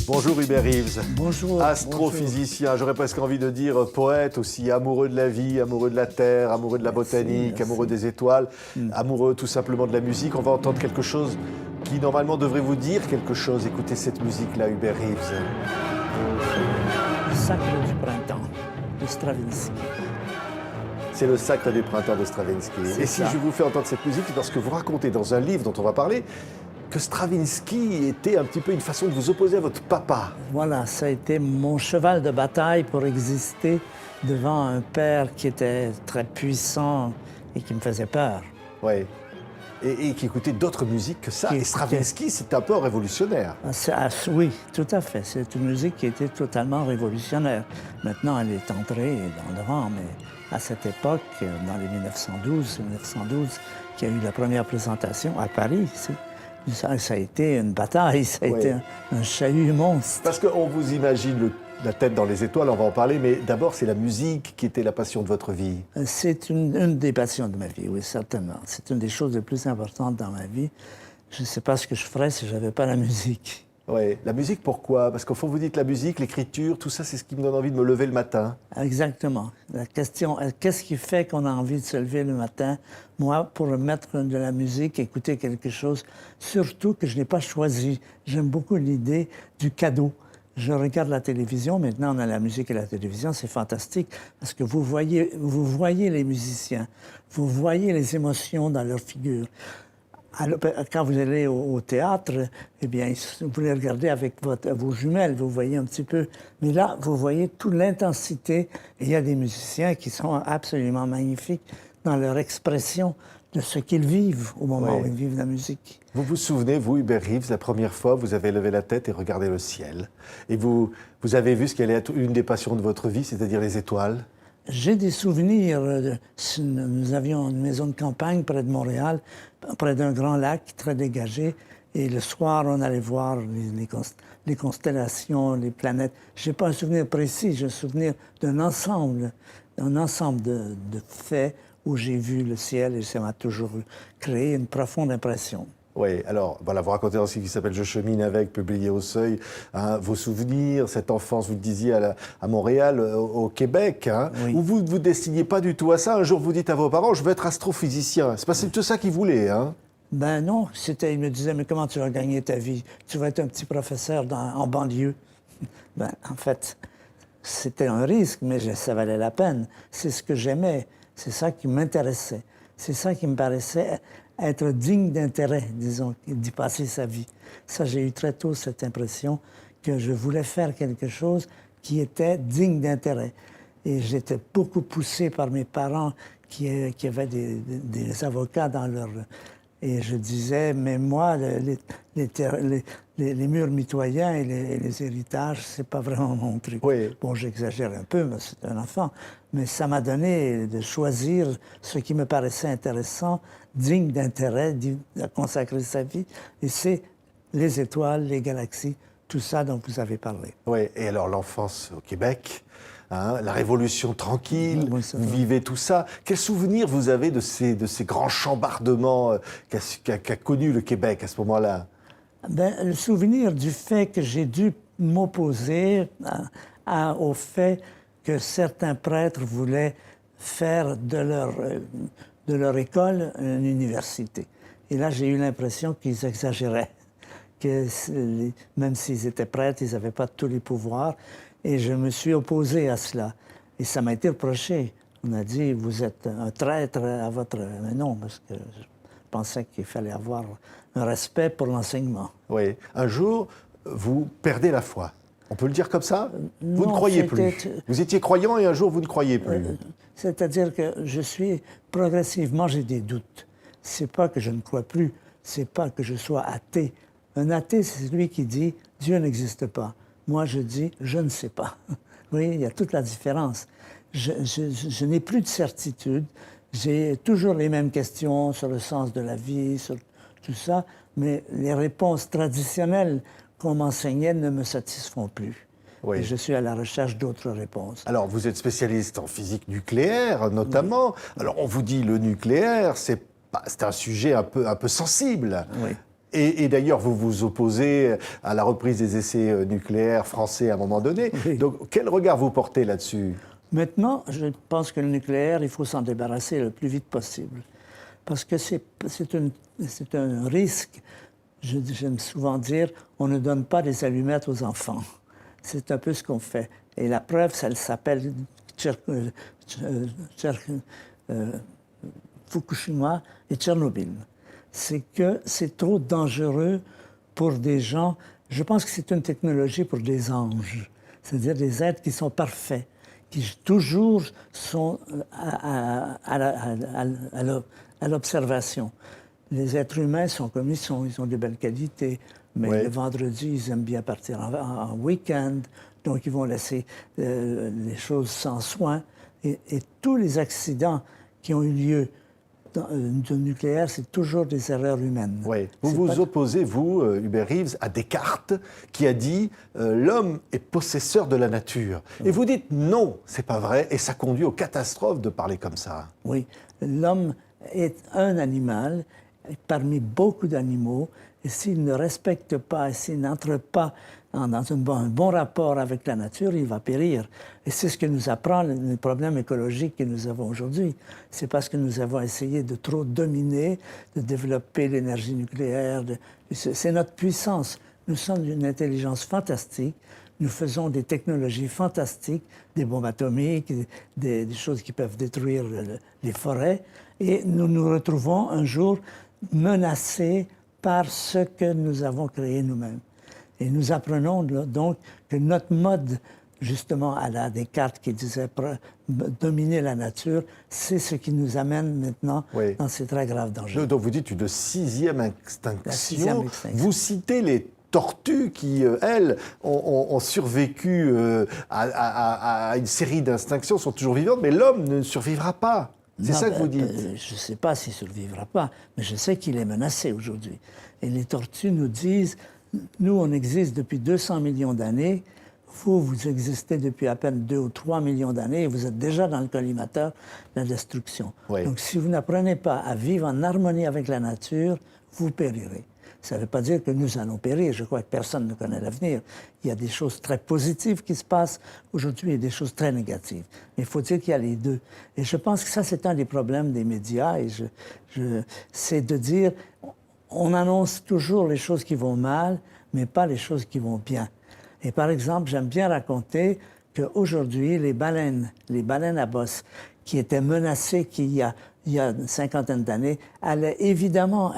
Bonjour Hubert Reeves. Bonjour. Astrophysicien, j'aurais presque envie de dire poète aussi, amoureux de la vie, amoureux de la terre, amoureux de la botanique, merci. amoureux des étoiles, amoureux tout simplement de la musique. On va entendre quelque chose qui normalement devrait vous dire quelque chose. Écoutez cette musique-là, Hubert Reeves. Le sacre du printemps de Stravinsky. C'est le sacre du printemps de Stravinsky. Et si je vous fais entendre cette musique, c'est parce que vous racontez dans un livre dont on va parler que Stravinsky était un petit peu une façon de vous opposer à votre papa. Voilà, ça a été mon cheval de bataille pour exister devant un père qui était très puissant et qui me faisait peur. Oui. Et qui écoutait d'autres musiques que ça. Et Stravinsky, c'est un peu révolutionnaire. Oui, tout à fait. C'est une musique qui était totalement révolutionnaire. Maintenant, elle est entrée dans le rang, mais à cette époque, dans les 1912, qu'il y a eu la première présentation à Paris, ça a été une bataille, ça a été un chahut monstre. Parce qu'on vous imagine la tête dans les étoiles, on va en parler, mais d'abord, c'est la musique qui était la passion de votre vie. C'est une des passions de ma vie, oui, certainement. C'est une des choses les plus importantes dans ma vie. Je ne sais pas ce que je ferais si je n'avais pas la musique. Oui, la musique, pourquoi? Parce qu'au fond, vous dites la musique, l'écriture, tout ça, c'est ce qui me donne envie de me lever le matin. Exactement. La question, qu'est-ce qui fait qu'on a envie de se lever le matin? Moi, pour mettre de la musique, écouter quelque chose, surtout que je n'ai pas choisi. J'aime beaucoup l'idée du cadeau. Je regarde la télévision, maintenant on a la musique et la télévision, c'est fantastique, parce que vous voyez les musiciens, vous voyez les émotions dans leurs figures. Alors, quand vous allez au théâtre, eh bien, vous les regardez avec vos jumelles, vous voyez un petit peu. Mais là, vous voyez toute l'intensité. Et il y a des musiciens qui sont absolument magnifiques dans leur expression de ce qu'ils vivent au moment où ils vivent la musique. Vous vous souvenez, vous, Hubert Reeves, la première fois, vous avez levé la tête et regardé le ciel. Et vous avez vu ce qui allait être une des passions de votre vie, c'est-à-dire les étoiles. J'ai des souvenirs. Nous avions une maison de campagne près de Montréal, près d'un grand lac très dégagé. Et le soir, on allait voir les constellations, les planètes. Je n'ai pas un souvenir précis, j'ai un souvenir d'un ensemble de faits où j'ai vu le ciel et ça m'a toujours créé une profonde impression. Oui, alors, voilà, vous racontez aussi qui s'appelle « Je chemine avec », publié au Seuil, hein, vos souvenirs, cette enfance, vous le disiez, à Montréal, au Québec, hein, où vous ne vous destiniez pas du tout à ça. Un jour, vous dites à vos parents « Je veux être astrophysicien ». C'est pas tout ça qu'ils voulaient, hein? Ben non, ils me disaient « Mais comment tu vas gagner ta vie? Tu vas être un petit professeur en banlieue. » Ben, en fait, c'était un risque, mais ça valait la peine. C'est ce que j'aimais, c'est ça qui m'intéressait. C'est ça qui me paraissait être digne d'intérêt, disons, d'y passer sa vie. Ça, j'ai eu très tôt cette impression que je voulais faire quelque chose qui était digne d'intérêt. Et j'étais beaucoup poussé par mes parents qui avaient des avocats dans leur... Et je disais, mais moi, les murs mitoyens et les héritages, c'est pas vraiment mon truc. Oui. Bon, j'exagère un peu, mais c'est un enfant. Mais ça m'a donné de choisir ce qui me paraissait intéressant, digne d'intérêt, de consacrer sa vie. Et c'est les étoiles, les galaxies, tout ça dont vous avez parlé. Oui, et alors l'enfance au Québec, hein, la Révolution tranquille, Oui, vous vivez tout ça. Quel souvenir vous avez de ces grands chambardements qu'a connu le Québec à ce moment-là? Ben, le souvenir du fait que j'ai dû m'opposer au fait que certains prêtres voulaient faire de leur école une université. Et là, j'ai eu l'impression qu'ils exagéraient, que même s'ils étaient prêtres, ils n'avaient pas tous les pouvoirs. Et je me suis opposé à cela. Et ça m'a été reproché. On a dit, vous êtes un traître à votre... Mais non, parce que je pensais qu'il fallait avoir un respect pour l'enseignement. Oui. Un jour, vous perdez la foi. On peut le dire comme ça? Vous Non, ne croyez plus. Vous étiez croyant et un jour, vous ne croyez plus. C'est-à-dire que progressivement, j'ai des doutes. C'est pas que je ne crois plus, c'est pas que je sois athée. Un athée, c'est celui qui dit « Dieu n'existe pas ». Moi, je dis « Je ne sais pas ». Vous voyez, il y a toute la différence. Je n'ai plus de certitude. J'ai toujours les mêmes questions sur le sens de la vie, sur tout ça, mais les réponses traditionnelles qu'on m'enseignait ne me satisfont plus. Oui. Et je suis à la recherche d'autres réponses. Alors, vous êtes spécialiste en physique nucléaire, notamment. Oui. Alors, on vous dit le nucléaire, c'est un sujet un peu sensible. Oui. Et d'ailleurs, vous vous opposez à la reprise des essais nucléaires français à un moment donné. Oui. Donc, quel regard vous portez là-dessus? Maintenant, je pense que le nucléaire, il faut s'en débarrasser le plus vite possible. Parce que c'est un risque. J'aime souvent dire, on ne donne pas des allumettes aux enfants. C'est un peu ce qu'on fait. Et la preuve, ça s'appelle Fukushima et Tchernobyl. C'est que c'est trop dangereux pour des gens. Je pense que c'est une technologie pour des anges, c'est-à-dire des êtres qui sont parfaits, qui toujours sont à l'observation. Les êtres humains sont comme ils sont, ils ont de belles qualités, mais oui. le vendredi, ils aiment bien partir en week-end, donc ils vont laisser les choses sans soin. Et tous les accidents qui ont eu lieu du nucléaire, c'est toujours des erreurs humaines. Oui. Vous vous opposez, vous, Hubert Reeves, à Descartes, qui a dit l'homme est possesseur de la nature. Et vous dites non, c'est pas vrai, et ça conduit aux catastrophes de parler comme ça. Oui, l'homme est un animal parmi beaucoup d'animaux, et s'il ne respecte pas, et s'il n'entre pas dans un bon rapport avec la nature, il va périr. Et c'est ce que nous apprend le problème écologique que nous avons aujourd'hui. C'est parce que nous avons essayé de trop dominer, de développer l'énergie nucléaire. C'est notre puissance. Nous sommes d'une intelligence fantastique. Nous faisons des technologies fantastiques, des bombes atomiques, des choses qui peuvent détruire les forêts. Et nous nous retrouvons un jour menacés par ce que nous avons créé nous-mêmes. Et nous apprenons donc que notre mode, justement, à la Descartes qui disait dominer la nature, c'est ce qui nous amène maintenant dans ces très graves dangers. Donc vous dites une sixième extinction. La sixième extinction. Vous citez les tortues qui, elles, ont survécu à une série d'extinctions, sont toujours vivantes, mais l'homme ne survivra pas. C'est ça que vous dites. Je ne sais pas s'il ne survivra pas, mais je sais qu'il est menacé aujourd'hui. Et les tortues nous disent, nous, on existe depuis 200 millions d'années, vous existez depuis à peine 2 ou 3 millions d'années et vous êtes déjà dans le collimateur de la destruction. Oui. Donc, si vous n'apprenez pas à vivre en harmonie avec la nature, vous périrez. Ça ne veut pas dire que nous allons périr. Je crois que personne ne connaît l'avenir. Il y a des choses très positives qui se passent aujourd'hui et des choses très négatives. Mais il faut dire qu'il y a les deux. Et je pense que ça, c'est un des problèmes des médias. Et c'est de dire, on annonce toujours les choses qui vont mal, mais pas les choses qui vont bien. Et par exemple, j'aime bien raconter qu'aujourd'hui, les baleines à bosse, qui étaient menacées il y a une cinquantaine d'années, allaient évidemment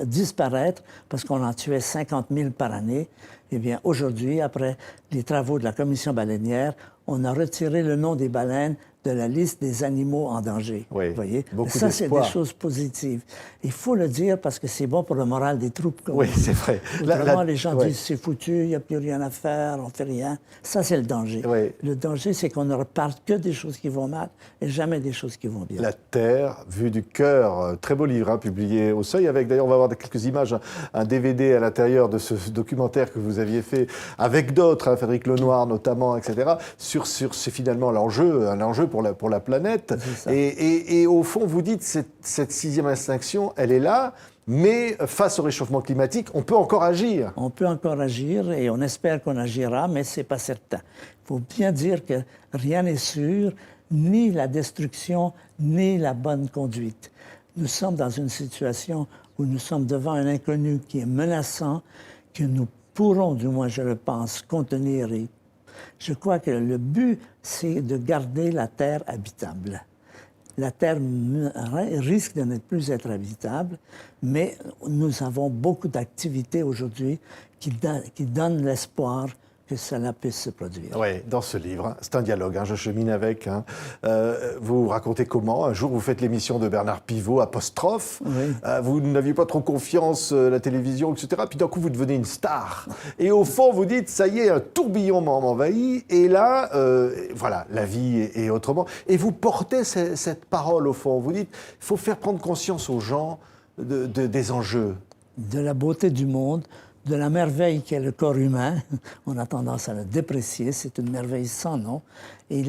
disparaître parce qu'on en tuait 50 000 par année. Eh bien, aujourd'hui, après les travaux de la commission baleinière, on a retiré le nom des baleines de la liste des animaux en danger. Oui, vous voyez? beaucoup Ça, c'est des d'espoir. choses positives. Il faut le dire parce que c'est bon pour le moral des troupes. Oui, c'est vrai. Vraiment, les gens disent c'est foutu, il n'y a plus rien à faire, on ne fait rien. Ça, c'est le danger. Oui. Le danger, c'est qu'on ne reparle que des choses qui vont mal et jamais des choses qui vont bien. La Terre vue du cœur, très beau livre, publié au Seuil, avec d'ailleurs on va avoir quelques images, un DVD à l'intérieur de ce documentaire que vous aviez fait avec d'autres, Frédéric Lenoir notamment, etc., sur c'est finalement un enjeu pour la planète. Et au fond, vous dites cette sixième extinction, elle est là, mais face au réchauffement climatique, on peut encore agir. On peut encore agir et on espère qu'on agira, mais ce n'est pas certain. Il faut bien dire que rien n'est sûr, ni la destruction, ni la bonne conduite. Nous sommes dans une situation où nous sommes devant un inconnu qui est menaçant, que nous pourrons, du moins je le pense, contenir. Et je crois que le but, c'est de garder la Terre habitable. La Terre risque de ne plus être habitable, mais nous avons beaucoup d'activités aujourd'hui qui donnent l'espoir que cela puisse se produire. Oui, dans ce livre, c'est un dialogue, je chemine avec. Vous racontez comment, un jour, vous faites l'émission de Bernard Pivot, Apostrophe. Oui. Vous n'aviez pas trop confiance, la télévision, etc. Puis d'un coup, vous devenez une star. Et au fond, vous dites, ça y est, un tourbillon m'envahit. Et là, voilà, la vie est autrement. Et vous portez cette parole, au fond. Vous dites, il faut faire prendre conscience aux gens des enjeux. De la beauté du monde, de la merveille qu'est le corps humain. On a tendance à le déprécier, c'est une merveille sans nom. Et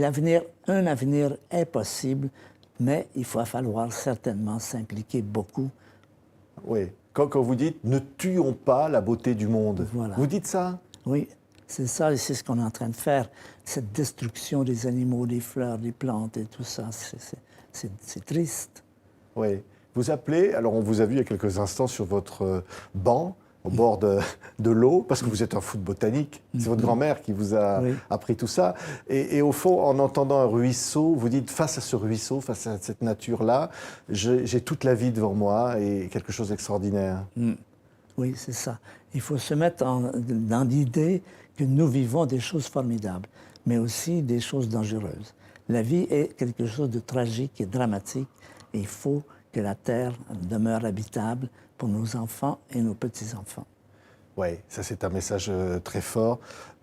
un avenir est possible, mais il va falloir certainement s'impliquer beaucoup. Oui. quand vous dites « ne tuons pas la beauté du monde Voilà. ». Vous dites ça? Oui, c'est ça, et c'est ce qu'on est en train de faire. Cette destruction des animaux, des fleurs, des plantes et tout ça, c'est triste. Oui. Vous appelez, alors on vous a vu il y a quelques instants sur votre banc, au bord de l'eau, parce que vous êtes un fou de botanique. C'est votre grand-mère qui vous a appris tout ça. Et au fond, en entendant un ruisseau, vous dites, face à ce ruisseau, face à cette nature-là, j'ai toute la vie devant moi et quelque chose d'extraordinaire. Oui, c'est ça. Il faut se mettre dans l'idée que nous vivons des choses formidables, mais aussi des choses dangereuses. La vie est quelque chose de tragique et dramatique, et il faut que la Terre demeure habitable pour nos enfants et nos petits-enfants. Oui, ça c'est un message très fort.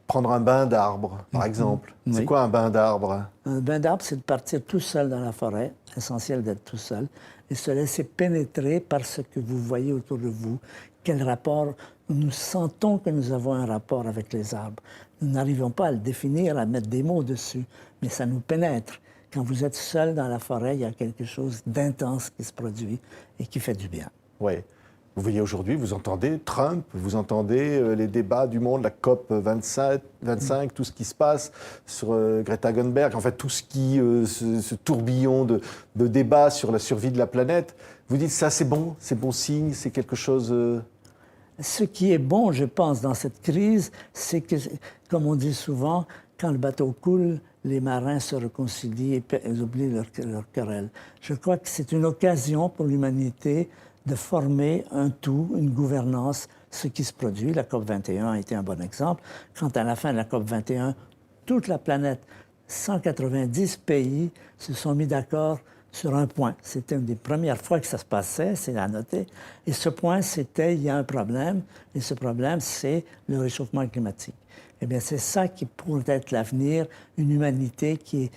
Prendre un bain d'arbre, par exemple. Oui. C'est quoi un bain d'arbre? Un bain d'arbre, c'est de partir tout seul dans la forêt, essentiel d'être tout seul, et se laisser pénétrer par ce que vous voyez autour de vous. Quel rapport, nous sentons que nous avons un rapport avec les arbres. Nous n'arrivons pas à le définir, à mettre des mots dessus, mais ça nous pénètre. Quand vous êtes seul dans la forêt, il y a quelque chose d'intense qui se produit et qui fait du bien. Oui. Vous voyez aujourd'hui, vous entendez Trump, vous entendez les débats du monde, la COP 25, tout ce qui se passe sur Greta Thunberg, en fait tout ce qui, ce tourbillon de débats sur la survie de la planète. Vous dites ça, c'est bon signe, c'est quelque chose... Ce qui est bon, je pense, dans cette crise, c'est que, comme on dit souvent, quand le bateau coule, les marins se réconcilient et ils oublient leur querelle. Je crois que c'est une occasion pour l'humanité de former un tout, une gouvernance, ce qui se produit. La COP 21 a été un bon exemple. Quand à la fin de la COP 21, toute la planète, 190 pays se sont mis d'accord sur un point. C'était une des premières fois que ça se passait, c'est à noter. Et ce point, c'était, il y a un problème, et ce problème, c'est le réchauffement climatique. Eh bien, c'est ça qui pourrait être l'avenir, une humanité qui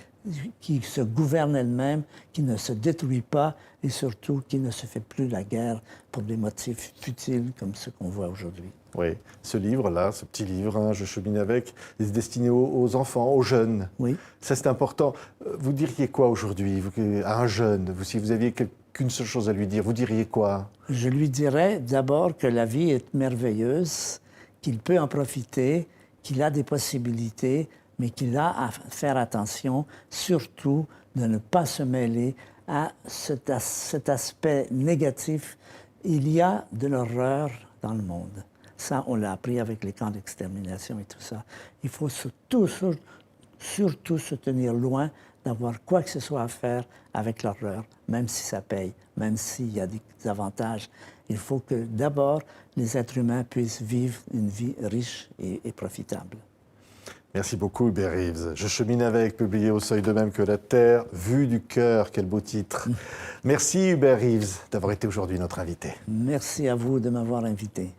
se gouverne elle-même, qui ne se détruit pas et surtout qui ne se fait plus la guerre pour des motifs futiles comme ceux qu'on voit aujourd'hui. Oui, ce livre-là, ce petit livre, hein, Je chemine avec, est destiné aux enfants, aux jeunes. Oui. Ça, c'est important. Vous diriez quoi aujourd'hui à un jeune, si vous aviez qu'une seule chose à lui dire, vous diriez quoi? Je lui dirais d'abord que la vie est merveilleuse, qu'il peut en profiter, qu'il a des possibilités, mais qu'il a à faire attention, surtout de ne pas se mêler à cet aspect négatif. Il y a de l'horreur dans le monde. Ça, on l'a appris avec les camps d'extermination et tout ça. Il faut surtout se tenir loin d'avoir quoi que ce soit à faire avec l'horreur, même si ça paye, même s'il y a des avantages. Il faut que d'abord, les êtres humains puissent vivre une vie riche et profitable. Merci beaucoup Hubert Reeves. Je chemine avec, publié au Seuil de même que la Terre, vue du cœur, quel beau titre. Merci Hubert Reeves d'avoir été aujourd'hui notre invité. Merci à vous de m'avoir invité.